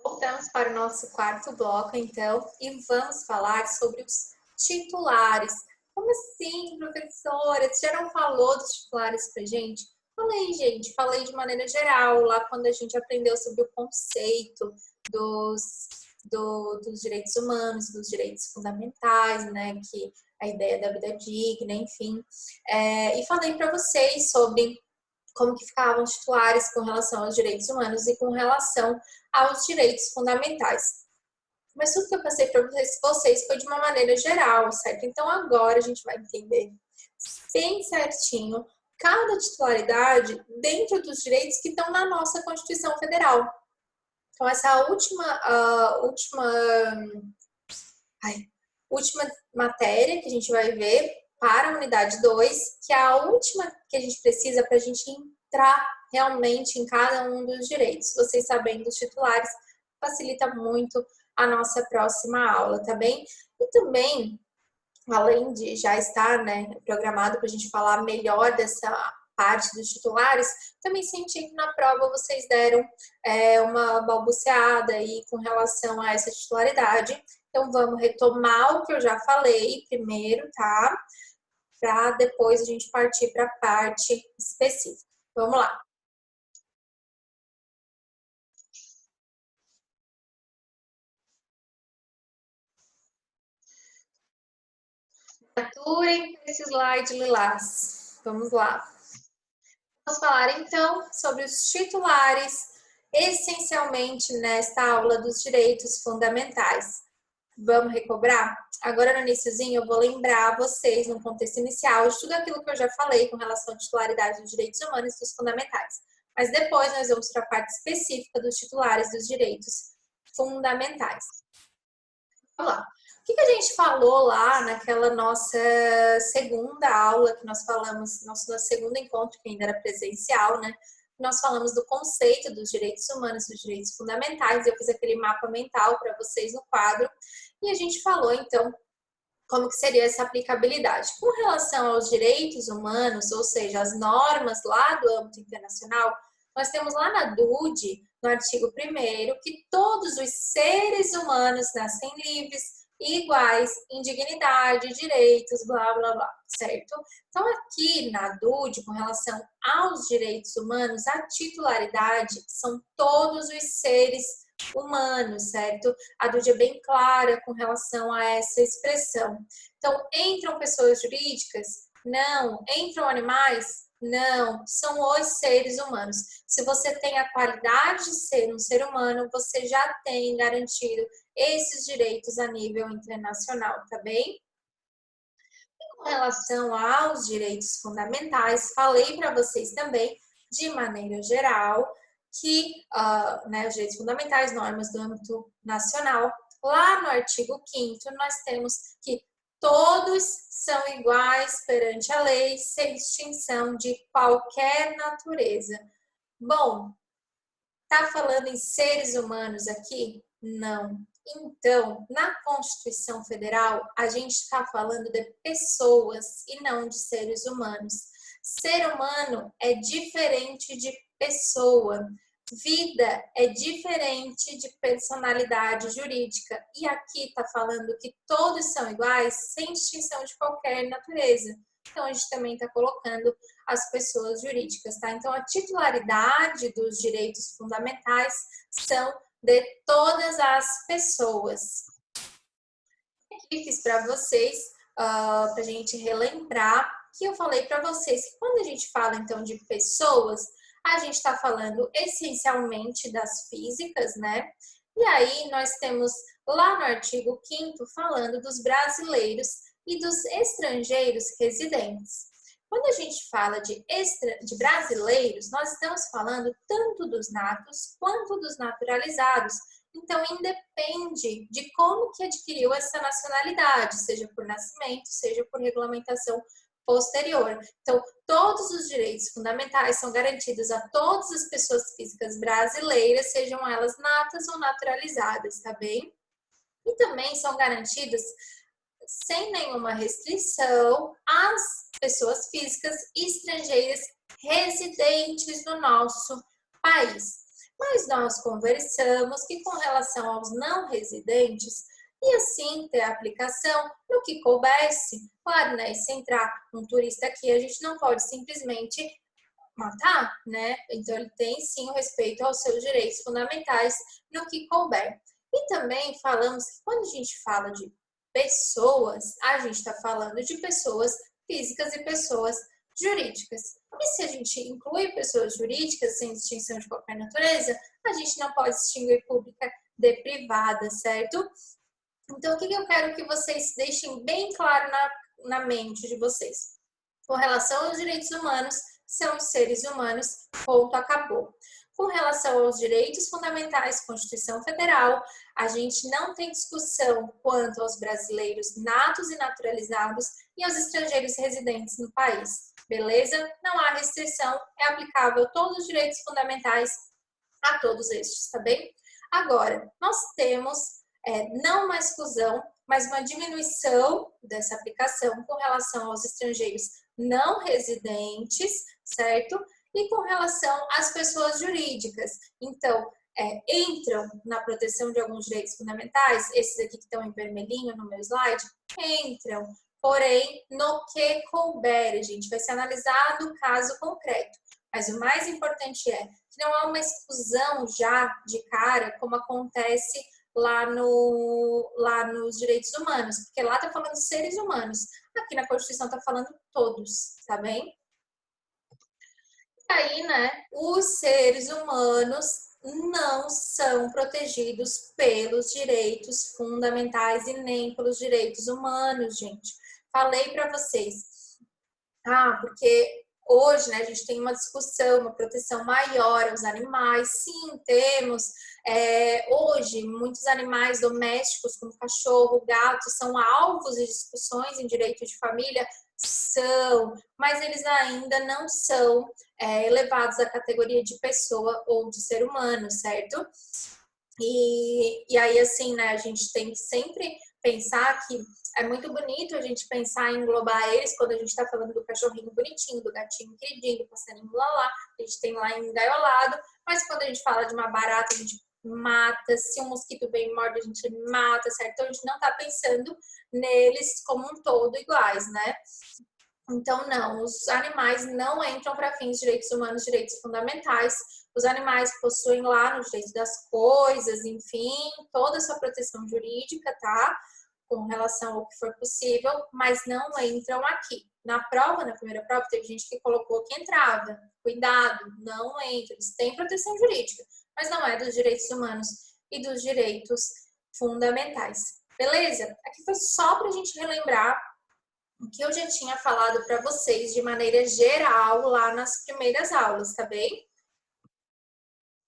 Voltamos para o nosso quarto bloco, então, e vamos falar sobre os titulares. Como assim, professora? Você já não falou dos titulares pra gente? Falei, gente, falei de maneira geral, lá quando a gente aprendeu sobre o conceito dos direitos humanos, dos direitos fundamentais, né, que a ideia da vida digna, enfim. E falei para vocês sobre como que ficavam os titulares com relação aos direitos humanos e com relação aos direitos fundamentais. Mas tudo que eu passei para vocês foi de uma maneira geral, certo? Então agora a gente vai entender bem certinho cada titularidade dentro dos direitos que estão na nossa Constituição Federal. Então essa última matéria que a gente vai ver para a unidade 2, que é a última que a gente precisa para a gente entrar realmente em cada um dos direitos. Vocês sabendo os titulares, facilita muito a nossa próxima aula, tá bem? E também, além de já estar, né, programado para a gente falar melhor dessa parte dos titulares, também senti que na prova vocês deram uma balbuciada aí com relação a essa titularidade. Então, vamos retomar o que eu já falei primeiro, tá? Para depois a gente partir para a parte específica. Vamos lá. Aturem esse slide lilás. Vamos lá. Vamos falar então sobre os titulares, essencialmente nesta aula dos direitos fundamentais. Vamos recobrar? Agora no iniciozinho eu vou lembrar vocês, no contexto inicial, de tudo aquilo que eu já falei com relação à titularidade dos direitos humanos e dos fundamentais. Mas depois nós vamos para a parte específica dos titulares dos direitos fundamentais. Vamos lá. O que a gente falou lá naquela nossa segunda aula, que nós falamos, nosso segundo encontro, que ainda era presencial, né? Nós falamos do conceito dos direitos humanos, dos direitos fundamentais, eu fiz aquele mapa mental para vocês no quadro, e a gente falou, então, como que seria essa aplicabilidade. Com relação aos direitos humanos, ou seja, as normas lá do âmbito internacional, nós temos lá na DUD, no artigo 1º, que todos os seres humanos nascem livres, iguais, em dignidade, direitos, blá, blá, blá, certo? Então, aqui na DUD, com relação aos direitos humanos, a titularidade são todos os seres humanos, certo? A DUD é bem clara com relação a essa expressão. Então, entram pessoas jurídicas? Não. Entram animais? Não, são os seres humanos. Se você tem a qualidade de ser um ser humano, você já tem garantido esses direitos a nível internacional, tá bem? Com relação aos direitos fundamentais, falei para vocês também, de maneira geral, que os direitos fundamentais, normas do âmbito nacional, lá no artigo 5º, nós temos que todos são iguais perante a lei, sem distinção de qualquer natureza. Bom, tá falando em seres humanos aqui? Não. Então, na Constituição Federal, a gente está falando de pessoas e não de seres humanos. Ser humano é diferente de pessoa. Vida é diferente de personalidade jurídica. E aqui está falando que todos são iguais, sem distinção de qualquer natureza. Então, a gente também está colocando as pessoas jurídicas, tá? Então, a titularidade dos direitos fundamentais são de todas as pessoas. Aqui fiz para vocês, para a gente relembrar, que eu falei para vocês que quando a gente fala, então, de pessoas, a gente está falando essencialmente das físicas, né? E aí nós temos lá no artigo 5º falando dos brasileiros e dos estrangeiros residentes. Quando a gente fala de brasileiros, nós estamos falando tanto dos natos quanto dos naturalizados. Então, independe de como que adquiriu essa nacionalidade, seja por nascimento, seja por regulamentação posterior. Então, todos os direitos fundamentais são garantidos a todas as pessoas físicas brasileiras, sejam elas natas ou naturalizadas, tá bem? E também são garantidas sem nenhuma restrição às pessoas físicas estrangeiras residentes no nosso país. Mas nós conversamos que com relação aos não residentes, e assim ter a aplicação no que coubesse. Claro, né? E se entrar um turista aqui, a gente não pode simplesmente matar, né? Então ele tem sim o respeito aos seus direitos fundamentais no que couber. E também falamos que quando a gente fala de pessoas, a gente está falando de pessoas físicas e pessoas jurídicas. E se a gente inclui pessoas jurídicas sem distinção de qualquer natureza, a gente não pode distinguir pública de privada, certo? Então, o que eu quero que vocês deixem bem claro na mente de vocês? Com relação aos direitos humanos, são os seres humanos, ponto, acabou. Com relação aos direitos fundamentais, Constituição Federal, a gente não tem discussão quanto aos brasileiros natos e naturalizados e aos estrangeiros residentes no país. Beleza? Não há restrição, é aplicável todos os direitos fundamentais a todos estes, tá bem? Agora, nós temos não uma exclusão, mas uma diminuição dessa aplicação com relação aos estrangeiros não residentes, certo? E com relação às pessoas jurídicas. Então, entram na proteção de alguns direitos fundamentais, esses aqui que estão em vermelhinho no meu slide, entram, porém, no que couber, gente, vai ser analisado o caso concreto. Mas o mais importante é que não há uma exclusão já de cara, como acontece lá nos direitos humanos, porque lá está falando seres humanos, aqui na Constituição está falando todos, tá bem? E aí, né, os seres humanos não são protegidos pelos direitos fundamentais e nem pelos direitos humanos, gente. Falei para vocês. Porque hoje, né, a gente tem uma discussão, uma proteção maior aos animais. Sim, temos. Hoje, muitos animais domésticos, como cachorro, gato, são alvos de discussões em direito de família. São, mas eles ainda não são elevados à categoria de pessoa ou de ser humano, certo? E aí, assim, né, a gente tem que sempre pensar que é muito bonito a gente pensar em englobar eles quando a gente está falando do cachorrinho bonitinho, do gatinho queridinho, do passarinho lá, a gente tem lá engaiolado, mas quando a gente fala de uma barata, a gente mata, se um mosquito bem morde, a gente mata, certo? Então a gente não está pensando neles como um todo iguais, né? Então, não, os animais não entram para fins de direitos humanos, direitos fundamentais. Os animais possuem lá no direito das coisas, enfim, toda a sua proteção jurídica, tá? Com relação ao que for possível, mas não entram aqui. Na prova, na primeira prova, teve gente que colocou que entrava. Cuidado, não entra. Eles têm proteção jurídica, mas não é dos direitos humanos e dos direitos fundamentais. Beleza? Aqui foi só para a gente relembrar o que eu já tinha falado para vocês de maneira geral lá nas primeiras aulas, tá bem?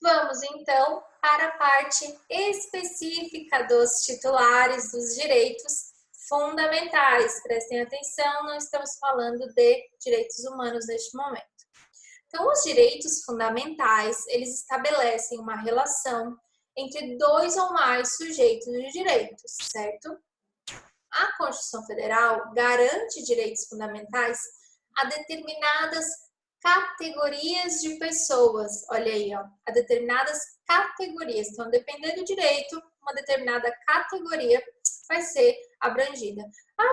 Vamos então para a parte específica dos titulares dos direitos fundamentais. Prestem atenção, não estamos falando de direitos humanos neste momento. Então, os direitos fundamentais, eles estabelecem uma relação entre dois ou mais sujeitos de direitos, certo? A Constituição Federal garante direitos fundamentais a determinadas categorias de pessoas. Olha aí, ó, a determinadas categorias. Então, dependendo do direito, uma determinada categoria vai ser abrangida.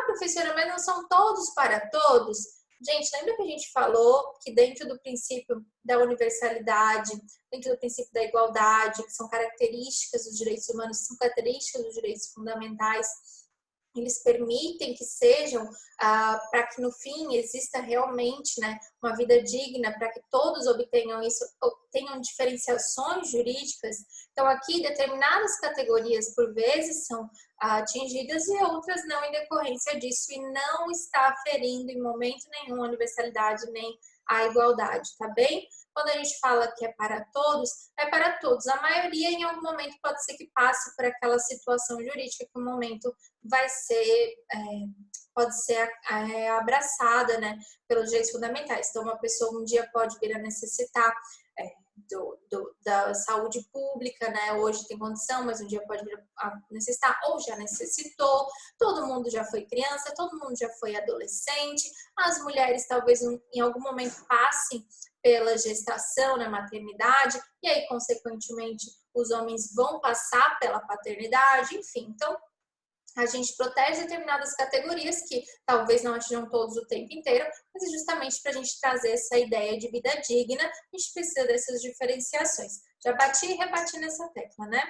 Professora, mas não são todos para todos? Gente, lembra que a gente falou que dentro do princípio da universalidade, dentro do princípio da igualdade, que são características dos direitos humanos, são características dos direitos fundamentais, eles permitem que sejam, para que no fim exista realmente, né, uma vida digna, para que todos obtenham isso, tenham diferenciações jurídicas. Então, aqui, determinadas categorias, por vezes, são atingidas e outras não em decorrência disso, e não está ferindo em momento nenhum a universalidade nem a igualdade, tá bem? Quando a gente fala que é para todos, é para todos. A maioria, em algum momento, pode ser que passe por aquela situação jurídica que, no momento, vai ser, pode ser abraçada, né, pelos direitos fundamentais. Então, uma pessoa um dia pode vir a necessitar da saúde pública, né? Hoje tem condição, mas um dia pode vir a necessitar, ou já necessitou. Todo mundo já foi criança, todo mundo já foi adolescente. As mulheres talvez em algum momento passem pela gestação na maternidade, e aí, consequentemente, os homens vão passar pela paternidade, enfim. Então, a gente protege determinadas categorias que talvez não atinjam todos o tempo inteiro, mas é justamente para a gente trazer essa ideia de vida digna, a gente precisa dessas diferenciações. Já bati e rebati nessa tecla, né?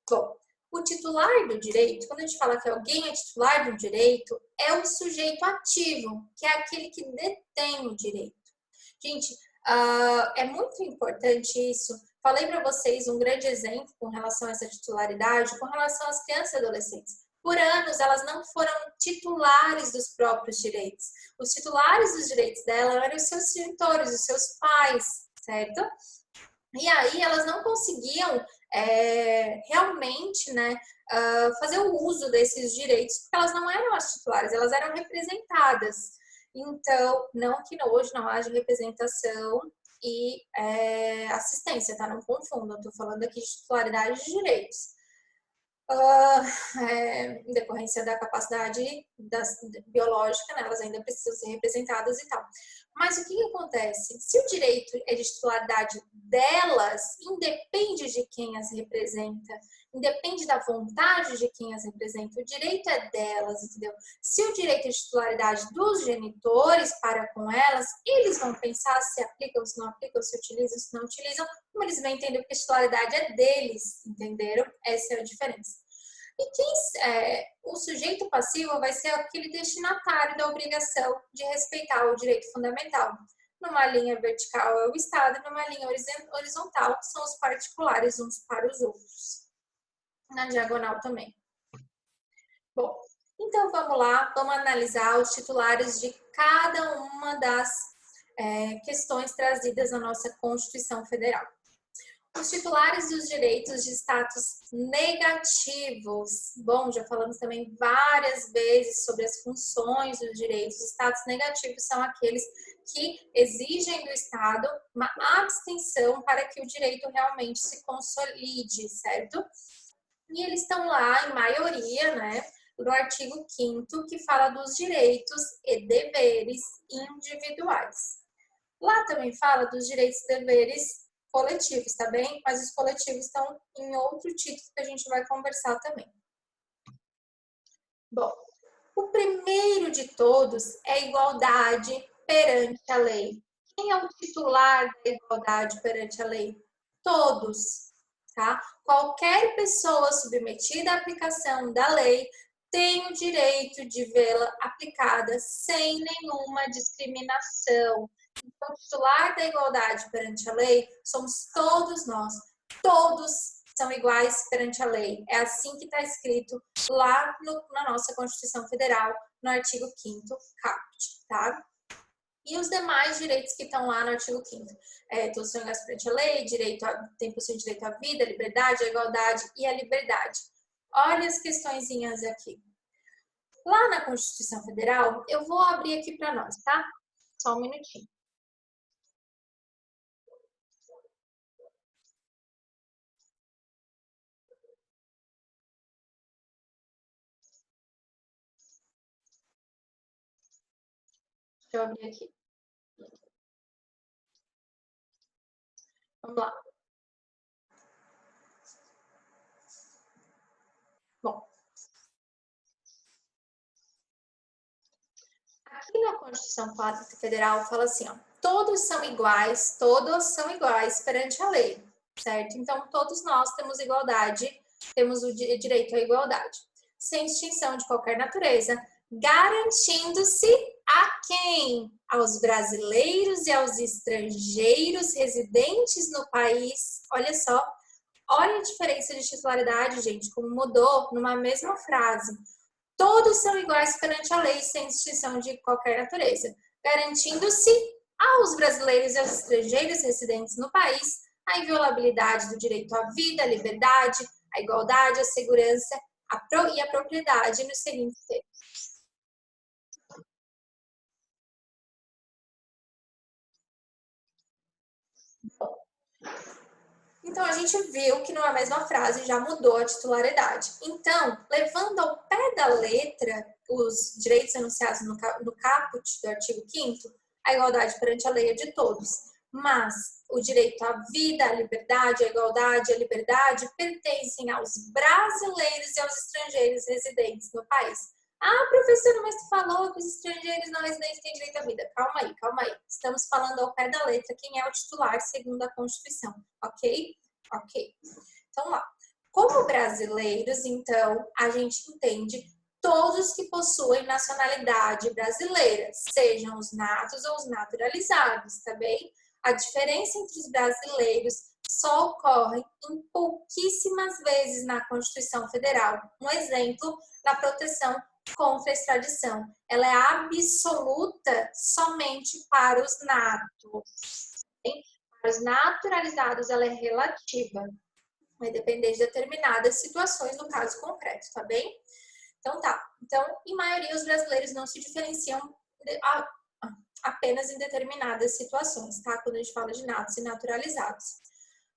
Bom, o titular do direito, quando a gente fala que alguém é titular do direito, é o sujeito ativo, que é aquele que detém o direito. Gente, é muito importante isso. Falei para vocês um grande exemplo com relação a essa titularidade, com relação às crianças e adolescentes. Por anos, elas não foram titulares dos próprios direitos. Os titulares dos direitos dela eram os seus tutores, os seus pais, certo? E aí elas não conseguiam realmente, né, fazer o uso desses direitos, porque elas não eram as titulares, elas eram representadas. Então, não que hoje não haja representação e assistência, tá? Não confundam, eu tô falando aqui de titularidade de direitos. Em decorrência da capacidade biológica, né, elas ainda precisam ser representadas e tal. Mas o que acontece? Se o direito é de titularidade delas, independe de quem as representa, independe da vontade de quem as representa, o direito é delas, entendeu? Se o direito é de titularidade dos genitores para com elas, eles vão pensar se aplicam, se não aplicam, se utilizam, se não utilizam, como eles vão entender que a titularidade é deles, entenderam? Essa é a diferença. E o sujeito passivo vai ser aquele destinatário da obrigação de respeitar o direito fundamental. Numa linha vertical é o Estado, numa linha horizontal são os particulares uns para os outros. Na diagonal também. Bom, então vamos lá, vamos analisar os titulares de cada uma das questões trazidas na nossa Constituição Federal. Os titulares dos direitos de status negativos. Bom, já falamos também várias vezes sobre as funções dos direitos. Os status negativos são aqueles que exigem do Estado uma abstenção para que o direito realmente se consolide, certo? E eles estão lá, em maioria, né, no artigo 5º, que fala dos direitos e deveres individuais. Lá também fala dos direitos e deveres coletivos, tá bem? Mas os coletivos estão em outro título que a gente vai conversar também. Bom, o primeiro de todos é a igualdade perante a lei. Quem é o titular da igualdade perante a lei? Todos, tá? Qualquer pessoa submetida à aplicação da lei tem o direito de vê-la aplicada sem nenhuma discriminação. Então, o titular da igualdade perante a lei somos todos nós. Todos são iguais perante a lei. É assim que está escrito lá na nossa Constituição Federal, no artigo 5º caput, tá? E os demais direitos que estão lá no artigo 5º. Todos são iguais perante a lei, tem possível direito à vida, à liberdade, à igualdade e à liberdade. Olha as questõezinhas aqui. Lá na Constituição Federal, eu vou abrir aqui para nós, tá? Só um minutinho. Deixa eu abrir aqui. Vamos lá. Bom, aqui na Constituição Federal fala assim, ó, todos são iguais perante a lei, certo? Então, todos nós temos igualdade, temos o direito à igualdade, sem distinção de qualquer natureza, garantindo-se a quem? Aos brasileiros e aos estrangeiros residentes no país. Olha só, olha a diferença de titularidade, gente, como mudou numa mesma frase. Todos são iguais perante a lei, sem distinção de qualquer natureza, garantindo-se aos brasileiros e aos estrangeiros residentes no país a inviolabilidade do direito à vida, à liberdade, à igualdade, à segurança e à propriedade nos seguintes termos. Então, a gente viu que numa mesma frase já mudou a titularidade. Então, levando ao pé da letra os direitos enunciados no caput do artigo 5º, a igualdade perante a lei é de todos. mas o direito à vida, à liberdade, à igualdade, à liberdade pertencem aos brasileiros e aos estrangeiros residentes no país. Ah, professora, mas tu falou que os estrangeiros não residentes têm direito à vida. Calma aí, calma aí. Estamos falando ao pé da letra quem é o titular segundo a Constituição, ok? Ok. Então, lá. Como brasileiros, então, a gente entende todos que possuem nacionalidade brasileira, sejam os natos ou os naturalizados, tá bem? A diferença entre os brasileiros só ocorre em pouquíssimas vezes na Constituição Federal. Um exemplo, na proteção contra a extradição. Ela é absoluta somente para os natos. Para os naturalizados, ela é relativa. Vai depender de determinadas situações no caso concreto, tá bem? Então, tá. Então, em maioria, os brasileiros não se diferenciam apenas em determinadas situações, tá? Quando a gente fala de natos e naturalizados.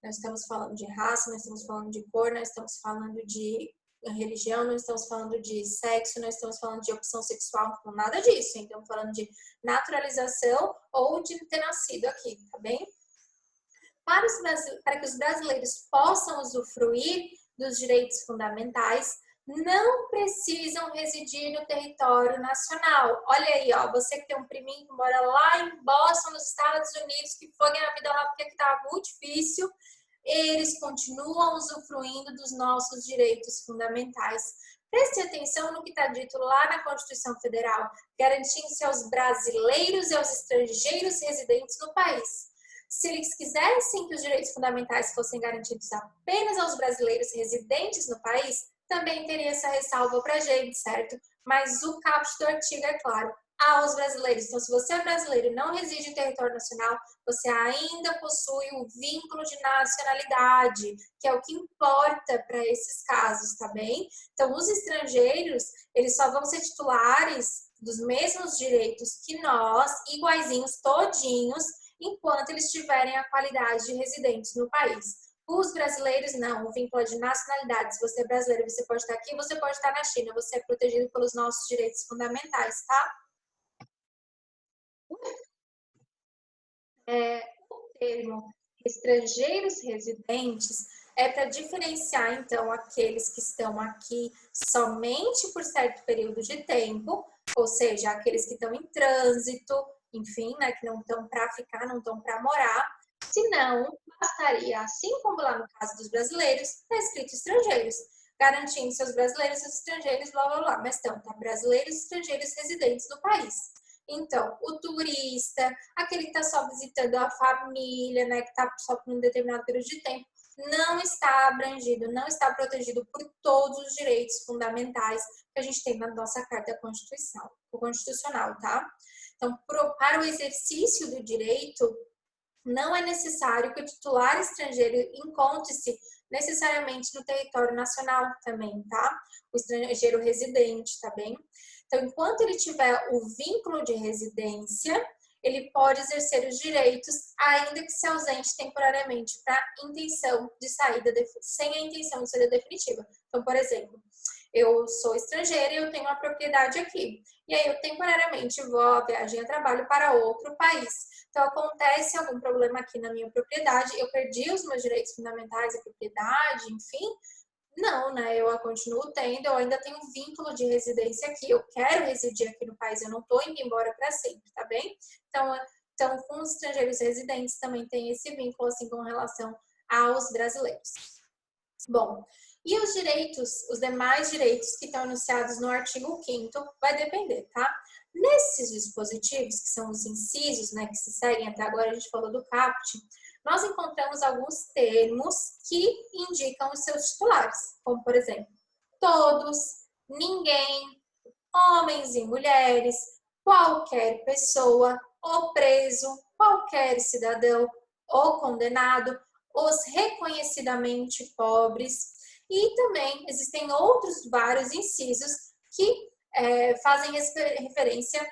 Nós estamos falando de raça, nós estamos falando de cor, nós estamos falando de religião, nós estamos falando de sexo, nós estamos falando de opção sexual, não nada disso. Então, falando de naturalização ou de ter nascido aqui, tá bem? Para que os brasileiros possam usufruir dos direitos fundamentais, não precisam residir no território nacional. Olha aí, ó, você que tem um priminho que mora lá em Boston, nos Estados Unidos, que foi ganhar vida lá porque estava muito difícil, eles continuam usufruindo dos nossos direitos fundamentais. Preste atenção no que está dito lá na Constituição Federal, garantindo-se aos brasileiros e aos estrangeiros residentes no país. Se eles quisessem que os direitos fundamentais fossem garantidos apenas aos brasileiros residentes no país, também teria essa ressalva para a gente, certo? Mas o caput do artigo é claro, aos brasileiros. Então, se você é brasileiro e não reside em território nacional, você ainda possui o vínculo de nacionalidade, que é o que importa para esses casos, tá bem? Então, os estrangeiros, eles só vão ser titulares dos mesmos direitos que nós, iguaizinhos, todinhos, enquanto eles tiverem a qualidade de residentes no país. Os brasileiros não, o vínculo é de nacionalidade. Se você é brasileiro, você pode estar aqui, você pode estar na China, você é protegido pelos nossos direitos fundamentais, tá? O termo estrangeiros residentes é para diferenciar, então, aqueles que estão aqui somente por certo período de tempo, ou seja, aqueles que estão em trânsito, enfim, né, que não estão para ficar, não estão para morar. Se não, bastaria, assim como lá no caso dos brasileiros, está escrito estrangeiros, garantindo seus brasileiros e seus estrangeiros, blá, blá, blá. Mas estão, tá? Brasileiros e estrangeiros residentes no país. Então, o turista, aquele que está só visitando a família, né, que está só por um determinado período de tempo, não está abrangido, não está protegido por todos os direitos fundamentais que a gente tem na nossa Carta Constitucional, tá? Então, para o exercício do direito, não é necessário que o titular estrangeiro encontre-se necessariamente no território nacional também, tá? O estrangeiro residente, tá bem? Então, enquanto ele tiver o vínculo de residência, ele pode exercer os direitos, ainda que se ausente temporariamente para intenção de saída, sem a intenção de saída definitiva. Então, por exemplo, eu sou estrangeira e eu tenho uma propriedade aqui. E aí eu temporariamente vou a viagem a trabalho para outro país. Então, acontece algum problema aqui na minha propriedade, eu perdi os meus direitos fundamentais, a propriedade, enfim. Não, né? Eu continuo tendo, eu ainda tenho um vínculo de residência aqui, eu quero residir aqui no país, eu não estou indo embora para sempre, tá bem? Então, com os estrangeiros residentes também tem esse vínculo, assim, com relação aos brasileiros. Bom, e os direitos, os demais direitos que estão enunciados no artigo 5º, vai depender, tá? Nesses dispositivos, que são os incisos, né, que se seguem até agora, a gente falou do caput, nós encontramos alguns termos que indicam os seus titulares, como, por exemplo, todos, ninguém, homens e mulheres, qualquer pessoa, o preso, qualquer cidadão, ou condenado, os reconhecidamente pobres, e também existem outros vários incisos que fazem referência,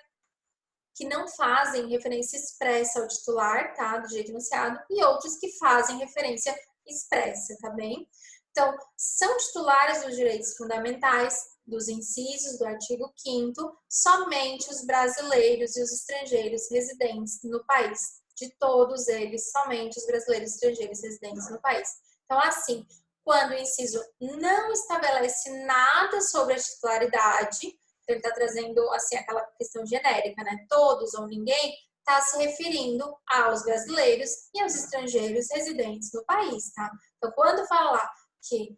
que não fazem referência expressa ao titular, tá, do direito enunciado, e outros que fazem referência expressa, tá bem? Então, são titulares dos direitos fundamentais, dos incisos do artigo 5º, somente os brasileiros e os estrangeiros residentes no país. de todos eles, somente os brasileiros estrangeiros residentes no país. Então, assim, quando o inciso não estabelece nada sobre a titularidade, então ele está trazendo, assim, aquela questão genérica, né? Todos ou ninguém, está se referindo aos brasileiros e aos estrangeiros residentes no país, tá? Então, quando falar que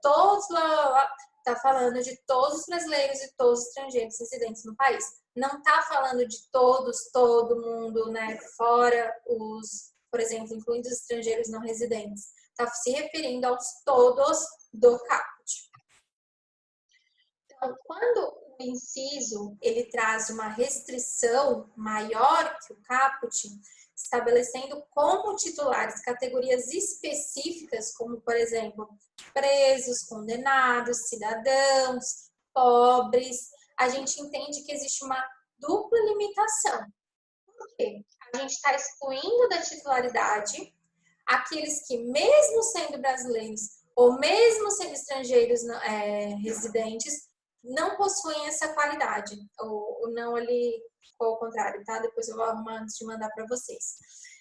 todos, está falando de todos os brasileiros e todos os estrangeiros residentes no país. Não está falando de todos, todo mundo, né? Fora os, por exemplo, incluindo os estrangeiros não residentes. Está se referindo aos todos do caput. Então, quando o inciso ele traz uma restrição maior que o caput, estabelecendo como titulares categorias específicas, como, por exemplo, presos, condenados, cidadãos, pobres, a gente entende que existe uma dupla limitação. Por quê? A gente está excluindo da titularidade aqueles que, mesmo sendo brasileiros ou mesmo sendo estrangeiros residentes, não possuem essa qualidade. Ou não ali, ou ao contrário, tá? Depois eu vou arrumar antes de mandar para vocês.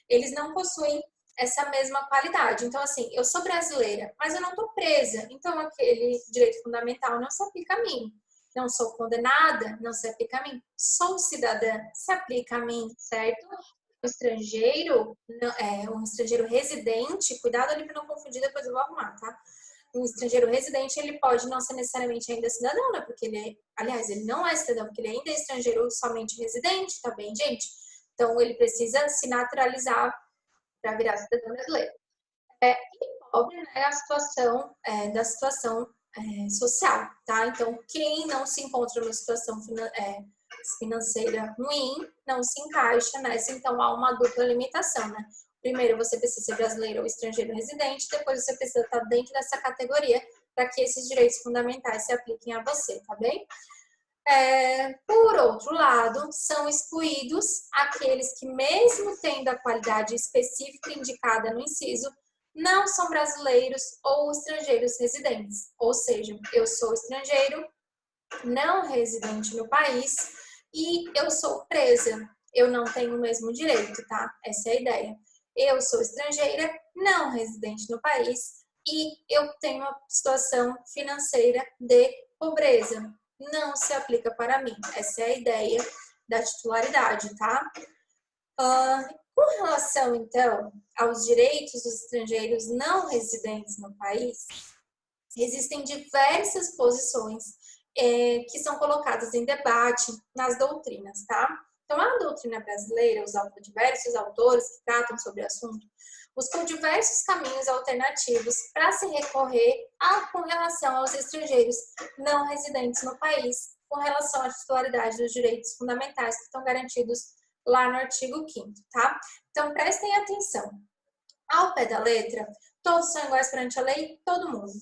Eles não possuem essa mesma qualidade. Então, assim, eu sou brasileira, mas eu não estou presa. Então, aquele direito fundamental não se aplica a mim. Não sou condenada, não se aplica a mim. Sou cidadã, se aplica a mim, certo? O estrangeiro, um estrangeiro residente, cuidado ali para não confundir, depois eu vou arrumar, tá? Um estrangeiro residente, ele pode não ser necessariamente ainda cidadão, né? Porque aliás, ele não é cidadão, porque ele ainda é estrangeiro somente residente, tá bem, gente? Então, ele precisa se naturalizar para virar cidadão brasileiro. E pobre, né, a situação da situação social, tá? Então, quem não se encontra numa situação financeira ruim não se encaixa nessa, então há uma dupla limitação, né? Primeiro, você precisa ser brasileiro ou estrangeiro residente, depois você precisa estar dentro dessa categoria para que esses direitos fundamentais se apliquem a você, tá bem? Por outro lado, são excluídos aqueles que, mesmo tendo a qualidade específica indicada no inciso, não são brasileiros ou estrangeiros residentes. Ou seja, eu sou estrangeiro, não residente no país, e eu sou presa. Eu não tenho o mesmo direito, tá? Essa é a ideia. Eu sou estrangeira, não residente no país, e eu tenho uma situação financeira de pobreza. Não se aplica para mim. Essa é a ideia da titularidade, tá? Com relação, então, aos direitos dos estrangeiros não residentes no país, existem diversas posições que são colocadas em debate nas doutrinas, tá? Então, a doutrina brasileira, diversos autores que tratam sobre o assunto, buscam diversos caminhos alternativos para se recorrer com relação aos estrangeiros não residentes no país, com relação à titularidade dos direitos fundamentais que estão garantidos lá no artigo 5º, tá? Então, prestem atenção. Ao pé da letra, todos são iguais perante a lei, todo mundo.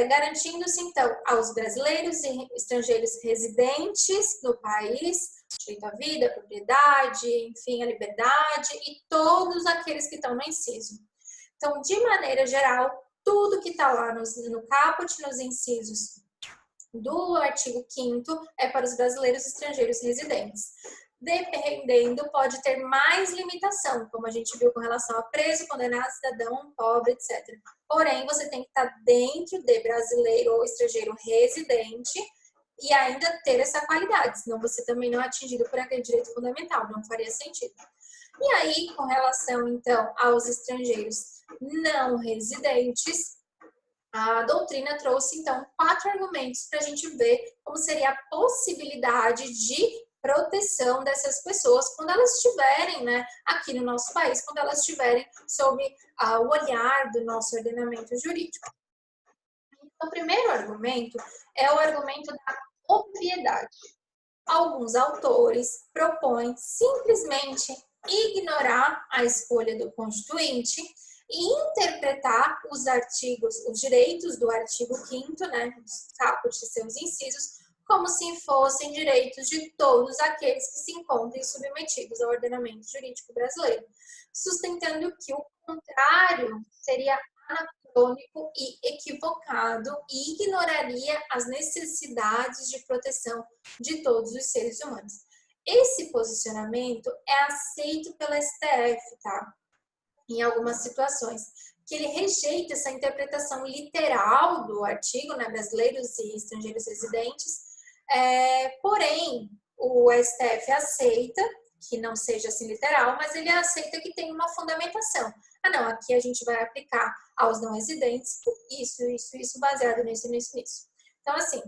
Garantindo-se, então, aos brasileiros e estrangeiros residentes no país, direito à vida, à propriedade, enfim, à liberdade e todos aqueles que estão no inciso. Então, de maneira geral, tudo que está lá no caput, nos incisos do artigo 5º, é para os brasileiros e estrangeiros residentes. Dependendo, pode ter mais limitação, como a gente viu com relação a preso, condenado, cidadão, pobre, etc. Porém, você tem que estar dentro de brasileiro ou estrangeiro residente e ainda ter essa qualidade, senão você também não é atingido por aquele direito fundamental, não faria sentido. E aí, com relação, então, aos estrangeiros não residentes, a doutrina trouxe, então, 4 argumentos para a gente ver como seria a possibilidade de proteção dessas pessoas quando elas estiverem, né, aqui no nosso país, quando elas estiverem sob o olhar do nosso ordenamento jurídico. Então, o primeiro argumento é o argumento da obviedade. Alguns autores propõem simplesmente ignorar a escolha do constituinte e interpretar os direitos do artigo 5º, né, dos caput e seus incisos, como se fossem direitos de todos aqueles que se encontrem submetidos ao ordenamento jurídico brasileiro, sustentando que o contrário seria anacrônico e equivocado e ignoraria as necessidades de proteção de todos os seres humanos. Esse posicionamento é aceito pela STF, tá? Em algumas situações, que ele rejeita essa interpretação literal do artigo, né, brasileiros e estrangeiros residentes, porém, o STF aceita que não seja assim literal, mas ele aceita que tem uma fundamentação. Ah, não, aqui a gente vai aplicar aos não residentes isso, baseado nisso. Então, assim,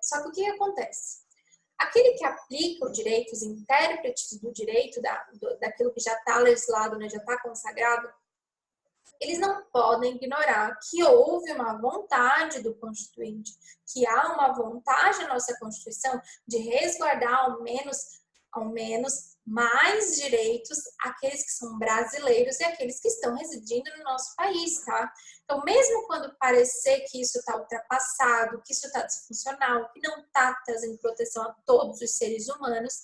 só que o que acontece? Aquele que aplica o direito, os intérpretes do direito, daquilo que já está legislado, né, já está consagrado, eles não podem ignorar que houve uma vontade do Constituinte, que há uma vontade na nossa Constituição de resguardar ao menos mais direitos àqueles que são brasileiros e àqueles que estão residindo no nosso país, tá? Então, mesmo quando parecer que isso está ultrapassado, que isso está disfuncional, que não está trazendo proteção a todos os seres humanos,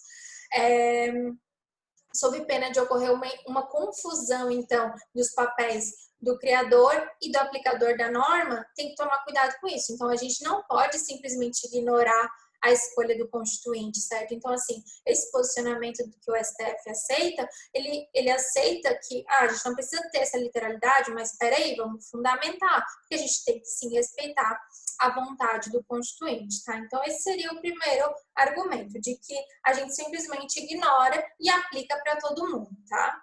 sob pena de ocorrer uma confusão, então, dos papéis do criador e do aplicador da norma, tem que tomar cuidado com isso. Então, a gente não pode simplesmente ignorar a escolha do constituinte, certo? Então, assim, esse posicionamento que o STF aceita, ele aceita que a gente não precisa ter essa literalidade, mas espera aí, vamos fundamentar, porque a gente tem que sim respeitar a vontade do constituinte, tá? Então, esse seria o primeiro argumento, de que a gente simplesmente ignora e aplica para todo mundo, tá?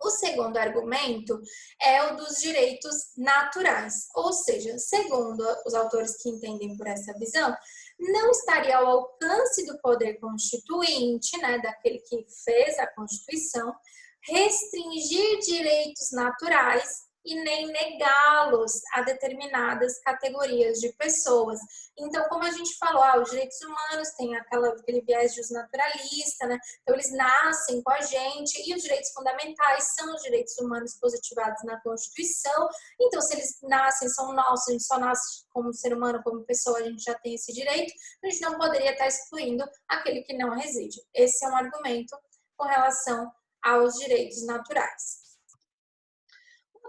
O segundo argumento é o dos direitos naturais, ou seja, segundo os autores que entendem por essa visão, não estaria ao alcance do poder constituinte, né, daquele que fez a Constituição, restringir direitos naturais e nem negá-los a determinadas categorias de pessoas. Então, como a gente falou, os direitos humanos têm aquele viés de uso naturalista, né? Então, eles nascem com a gente, e os direitos fundamentais são os direitos humanos positivados na Constituição. Então, se eles nascem, são nossos, a gente só nasce como ser humano, como pessoa, a gente já tem esse direito, a gente não poderia estar excluindo aquele que não reside. Esse é um argumento com relação aos direitos naturais.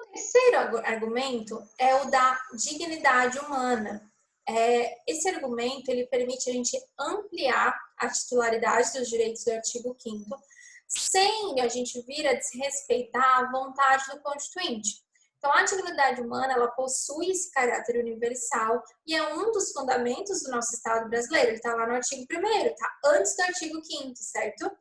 O terceiro argumento é o da dignidade humana. Esse argumento ele permite a gente ampliar a titularidade dos direitos do artigo 5º, sem a gente vir a desrespeitar a vontade do Constituinte. Então, a dignidade humana, ela possui esse caráter universal e é um dos fundamentos do nosso Estado brasileiro. Ele está lá no artigo 1º, está antes do artigo 5º, certo?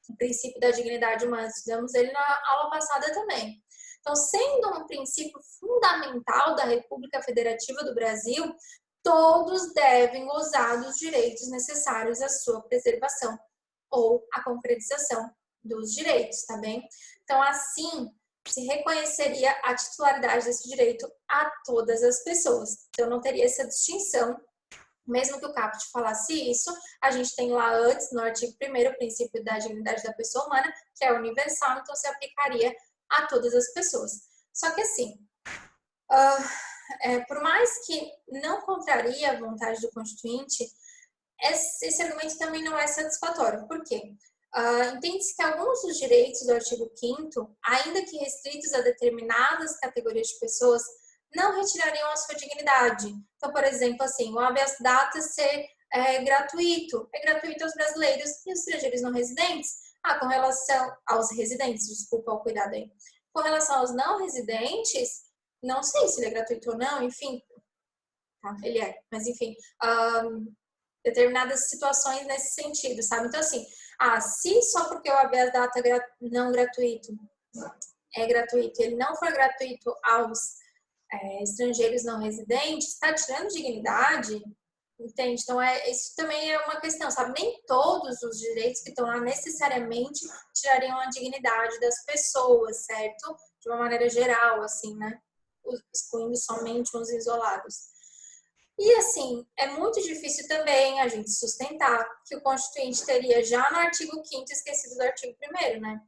O princípio da dignidade humana, estudamos ele na aula passada também. Então, sendo um princípio fundamental da República Federativa do Brasil, todos devem gozar dos direitos necessários à sua preservação ou à concretização dos direitos, tá bem? Então, assim, se reconheceria a titularidade desse direito a todas as pessoas. Então, não teria essa distinção. Mesmo que o caput falasse isso, a gente tem lá antes, no artigo 1º, o princípio da dignidade da pessoa humana, que é universal, então se aplicaria a todas as pessoas. Só que assim, por mais que não contraria a vontade do Constituinte, esse argumento também não é satisfatório. Por quê? Entende-se que alguns dos direitos do artigo 5º, ainda que restritos a determinadas categorias de pessoas, não retirariam a sua dignidade. Então, por exemplo, assim, o habeas data ser gratuito. É gratuito aos brasileiros e aos estrangeiros não residentes. Com relação aos residentes, desculpa o cuidado aí. Com relação aos não residentes, não sei se ele é gratuito ou não, enfim. Tá, ele é, mas enfim. Determinadas situações nesse sentido, sabe? Então, assim, se só porque o habeas data não gratuito é gratuito, ele não for gratuito aos estrangeiros não residentes, está tirando dignidade, entende? Então, isso também é uma questão, sabe? Nem todos os direitos que estão lá necessariamente tirariam a dignidade das pessoas, certo? De uma maneira geral, assim, né? Excluindo somente uns isolados. E, assim, é muito difícil também a gente sustentar que o Constituinte teria já no artigo 5º esquecido do artigo 1º, né?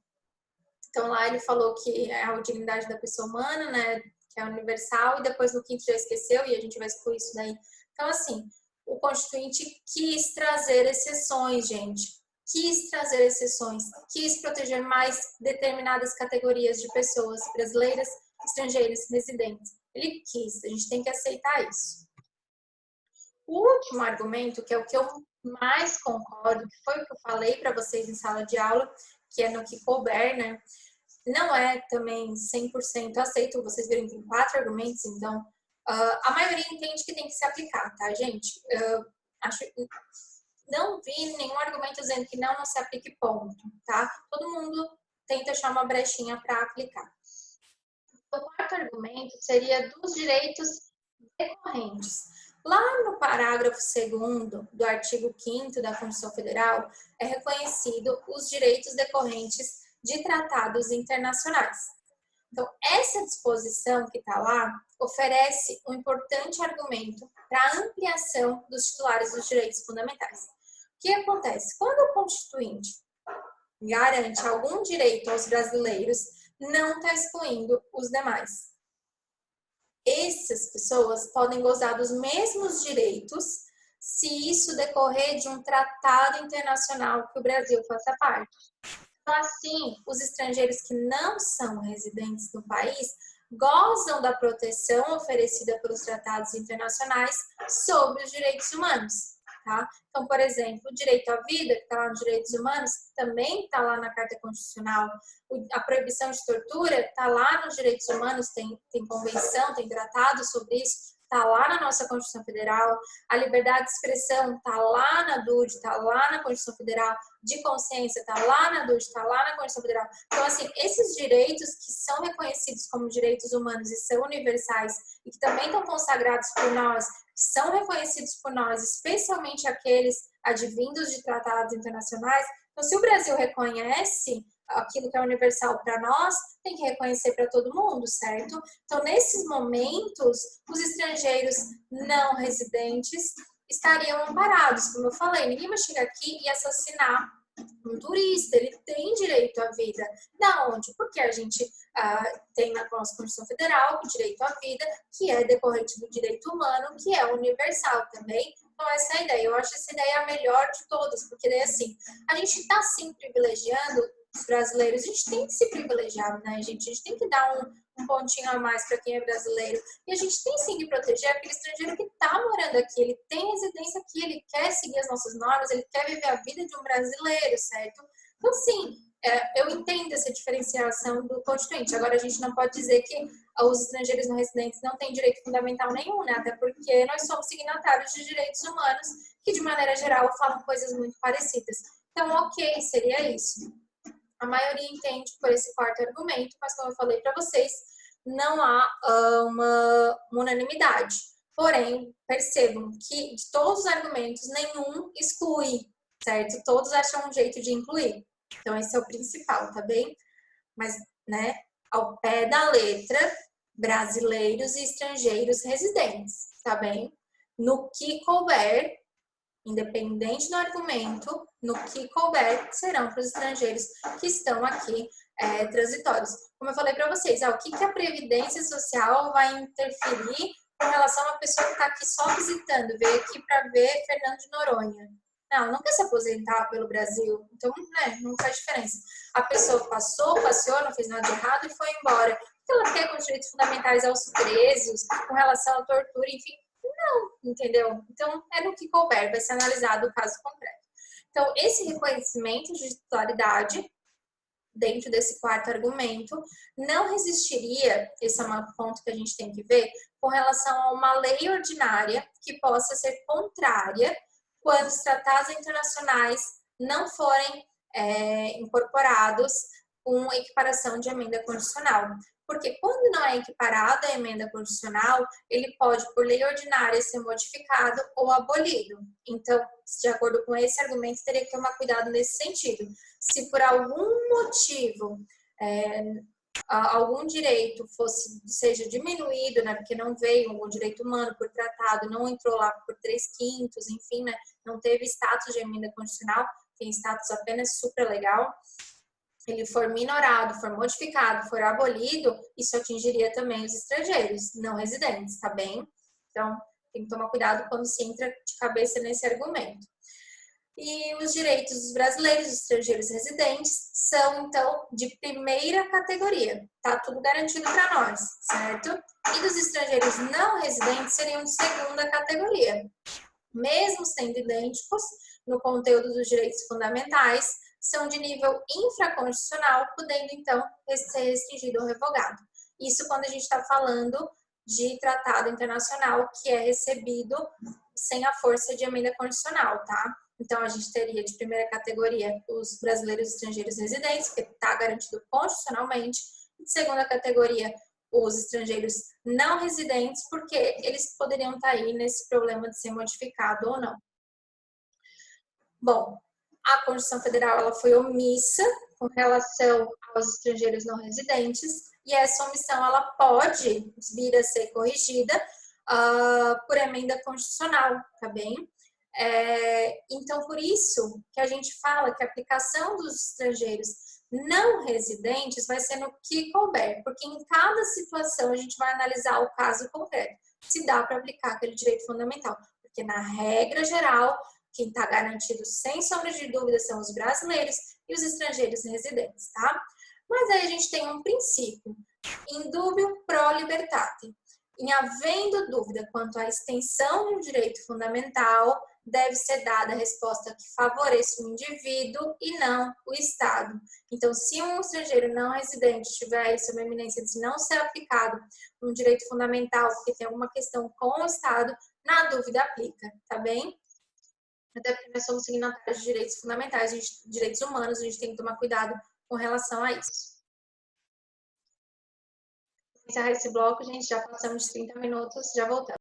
Então, lá ele falou que é a dignidade da pessoa humana, né? Que é universal, e depois no 5º já esqueceu, e a gente vai excluir isso daí. Então, assim, o Constituinte quis trazer exceções, gente. Quis trazer exceções, quis proteger mais determinadas categorias de pessoas brasileiras, estrangeiras, residentes. Ele quis, a gente tem que aceitar isso. O último argumento, que é o que eu mas concordo que foi o que eu falei para vocês em sala de aula, que é no que couber, né? Não é também 100% aceito, vocês viram que tem 4 argumentos, então a maioria entende que tem que se aplicar, tá, gente? Acho, não vi nenhum argumento dizendo que não se aplique, ponto, tá? Todo mundo tenta achar uma brechinha para aplicar. O quarto argumento seria dos direitos decorrentes. Lá no parágrafo 2º do artigo 5º da Constituição Federal, é reconhecido os direitos decorrentes de tratados internacionais. Então, essa disposição que está lá oferece um importante argumento para a ampliação dos titulares dos direitos fundamentais. O que acontece? Quando o Constituinte garante algum direito aos brasileiros, não está excluindo os demais. Essas pessoas podem gozar dos mesmos direitos se isso decorrer de um tratado internacional que o Brasil faça parte. Então, assim, os estrangeiros que não são residentes do país gozam da proteção oferecida pelos tratados internacionais sobre os direitos humanos. Tá? Então, por exemplo, o direito à vida, que está lá nos direitos humanos, também está lá na Carta Constitucional. A proibição de tortura está lá nos direitos humanos, tem convenção, tem tratado sobre isso, está lá na nossa Constituição Federal. A liberdade de expressão está lá na DUD, está lá na Constituição Federal. De consciência está lá na DUD, está lá na Constituição Federal. Então, assim, esses direitos que são reconhecidos como direitos humanos e são universais e que também estão consagrados por nós, que são reconhecidos por nós, especialmente aqueles advindos de tratados internacionais. Então, se o Brasil reconhece aquilo que é universal para nós, tem que reconhecer para todo mundo, certo? Então, nesses momentos, os estrangeiros não residentes estariam amparados, como eu falei. Ninguém vai chegar aqui e assassinar um turista, ele tem direito à vida. Da onde? Porque a gente tem na nossa Constituição Federal o direito à vida, que é decorrente do direito humano, que é universal também. Então, essa é a ideia. Eu acho essa ideia a melhor de todas, porque daí, assim, a gente está, sim, privilegiando os brasileiros. A gente tem que se privilegiar, né, gente? A gente tem que dar um pontinho a mais para quem é brasileiro. E a gente tem, sim, que proteger aquele estrangeiro que está morando aqui. Ele tem residência aqui, ele quer seguir as nossas normas, ele quer viver a vida de um brasileiro, certo? Então, sim, eu entendo essa diferenciação do Constituinte. Agora, a gente não pode dizer que os estrangeiros não residentes não têm direito fundamental nenhum, né? Até porque nós somos signatários de direitos humanos que, de maneira geral, falam coisas muito parecidas. Então, ok, seria isso. A maioria entende por esse quarto argumento, mas como eu falei para vocês, não há uma unanimidade. Porém, percebam que de todos os argumentos, nenhum exclui, certo? Todos acham um jeito de incluir. Então, esse é o principal, tá bem? Mas, né, ao pé da letra, brasileiros e estrangeiros residentes, tá bem? No que couber, independente do argumento, no que couber, serão para os estrangeiros que estão aqui transitórios. Como eu falei para vocês, o que a Previdência Social vai interferir com relação a uma pessoa que está aqui só visitando, veio aqui para ver Fernando de Noronha. Não, não quer se aposentar pelo Brasil, então, né, não faz diferença. A pessoa passeou, não fez nada de errado e foi embora. O que ela quer com os direitos fundamentais aos presos, com relação à tortura, enfim, não, entendeu? Então, é no que couber, vai ser analisado o caso concreto. Então, esse reconhecimento de titularidade, dentro desse quarto argumento, não resistiria, esse é um ponto que a gente tem que ver, com relação a uma lei ordinária que possa ser contrária quando os tratados internacionais não forem incorporados com equiparação de emenda constitucional. Porque quando não é equiparada a emenda constitucional, ele pode, por lei ordinária, ser modificado ou abolido. Então, de acordo com esse argumento, teria que tomar cuidado nesse sentido. Se por algum motivo algum direito seja diminuído, né, porque não veio algum direito humano por tratado, não entrou lá por 3/5, enfim, né, não teve status de emenda constitucional, tem status apenas supralegal, ele for minorado, for modificado, for abolido, isso atingiria também os estrangeiros não residentes, tá bem? Então, tem que tomar cuidado quando se entra de cabeça nesse argumento. E os direitos dos brasileiros e estrangeiros residentes são, então, de primeira categoria. Tá tudo garantido para nós, certo? E dos estrangeiros não residentes seriam de segunda categoria. Mesmo sendo idênticos, no conteúdo dos direitos fundamentais são de nível infraconstitucional, podendo, então, ser restringido ou revogado. Isso quando a gente está falando de tratado internacional que é recebido sem a força de emenda constitucional, tá? Então, a gente teria de primeira categoria os brasileiros estrangeiros residentes, que está garantido constitucionalmente, e de segunda categoria os estrangeiros não residentes, porque eles poderiam estar aí nesse problema de ser modificado ou não. Bom, a Constituição Federal ela foi omissa com relação aos estrangeiros não residentes, e essa omissão ela pode vir a ser corrigida por emenda constitucional, tá bem? Então, por isso que a gente fala que a aplicação dos estrangeiros não residentes vai ser no que couber, porque em cada situação a gente vai analisar o caso concreto, se dá para aplicar aquele direito fundamental, porque na regra geral, quem está garantido sem sombra de dúvida são os brasileiros e os estrangeiros residentes, tá? Mas aí a gente tem um princípio, in dubio pro libertate. Em havendo dúvida quanto à extensão do direito fundamental, deve ser dada a resposta que favoreça o indivíduo e não o Estado. Então, se um estrangeiro não residente tiver isso, uma eminência de não ser aplicado um direito fundamental, porque tem alguma questão com o Estado, na dúvida aplica, tá bem? Até porque nós somos signatários de direitos fundamentais, de direitos humanos, a gente tem que tomar cuidado com relação a isso. Vou encerrar esse bloco, gente, já passamos de 30 minutos, já voltamos.